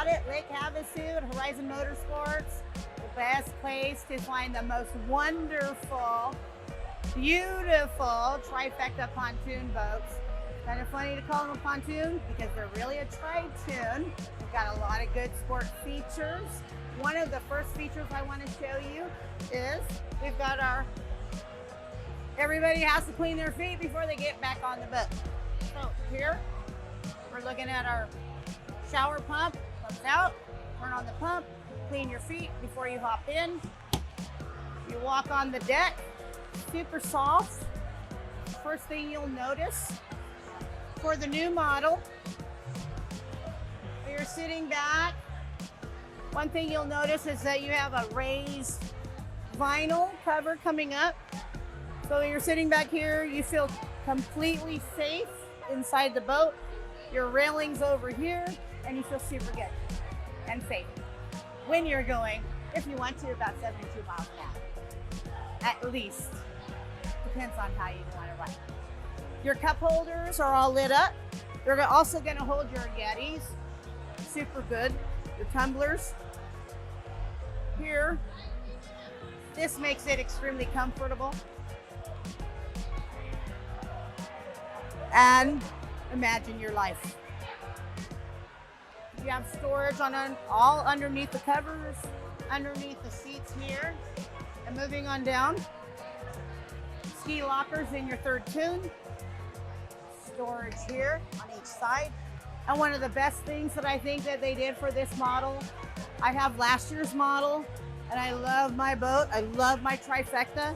about it. Lake Havasu at Horizon Motorsports, the best place to find the most wonderful, beautiful Trifecta pontoon boats. Kind of funny to call them a pontoon because they're really a tri-toon. We've got a lot of good sport features. One of the first features I want to show you is we've got our, everybody has to clean their feet before they get back on the boat. So here, we're looking at our shower pump, pumps out, turn on the pump, clean your feet before you hop in. You walk on the deck, super soft. First thing you'll notice for the new model, when you're sitting back, one thing you'll notice is that you have a raised vinyl cover coming up. So when you're sitting back here, you feel completely safe inside the boat. Your railing's over here, and you feel super good and safe when you're going, if you want to, about 72 miles an hour, at least. Depends on how you want to ride. Your cup holders are all lit up. They're also going to hold your Yetis, super good. Your tumblers here. This makes it extremely comfortable. And imagine your life. You have storage on all underneath the covers, underneath the seats here. And moving on down, ski lockers in your third tune. Storage here on each side. And one of the best things that I think that they did for this model, I have last year's model, and I love my boat. I love my Trifecta.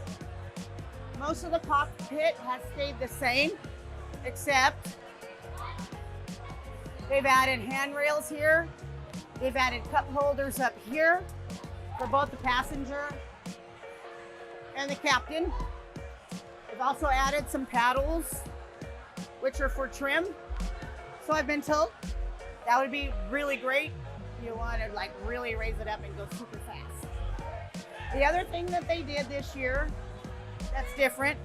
Most of the cockpit has stayed the same, except they've added handrails here. They've added cup holders up here for both the passenger and the captain. They've also added some paddles, which are for trim. So I've been told that would be really great if you want to like really raise it up and go super fast. The other thing that they did this year that's different,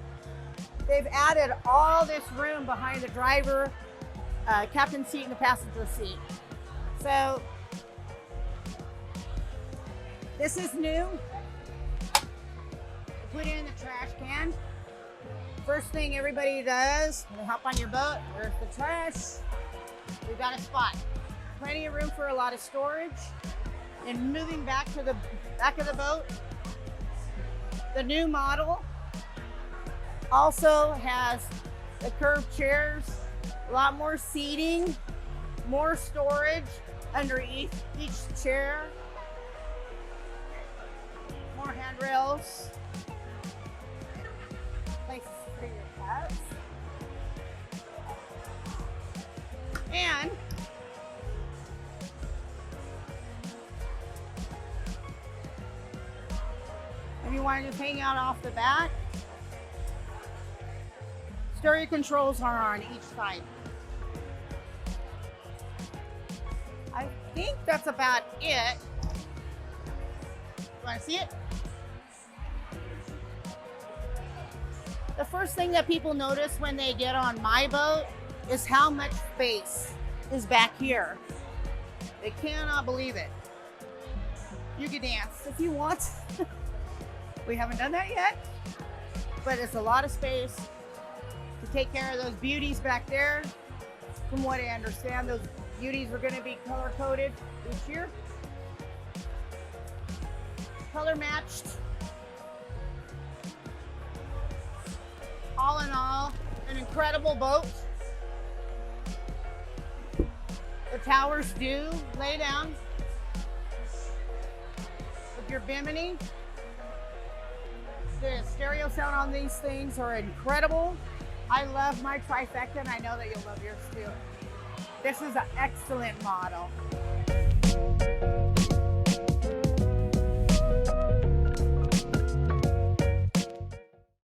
they've added all this room behind the driver, captain seat and the passenger seat. So this is new. Put it in the trash can. First thing everybody does when they hop on your boat, where's the trash? We've got a spot. Plenty of room for a lot of storage. And moving back to the back of the boat, the new model also has the curved chairs, a lot more seating, more storage under each chair, more handrails, places for your pets. And if you want to just hang out off the back, stereo controls are on each side. I think that's about it. You want to see it? The first thing that people notice when they get on my boat is how much space is back here. They cannot believe it. You can dance if you want. We haven't done that yet, but it's a lot of space to take care of those beauties back there. From what I understand, those beauties are going to be color coded this year. Color matched. All in all, an incredible boat. The towers do lay down with your bimini. The stereo sound on these things are incredible. I love my Trifecta, and I know that you'll love yours too. This is an excellent model.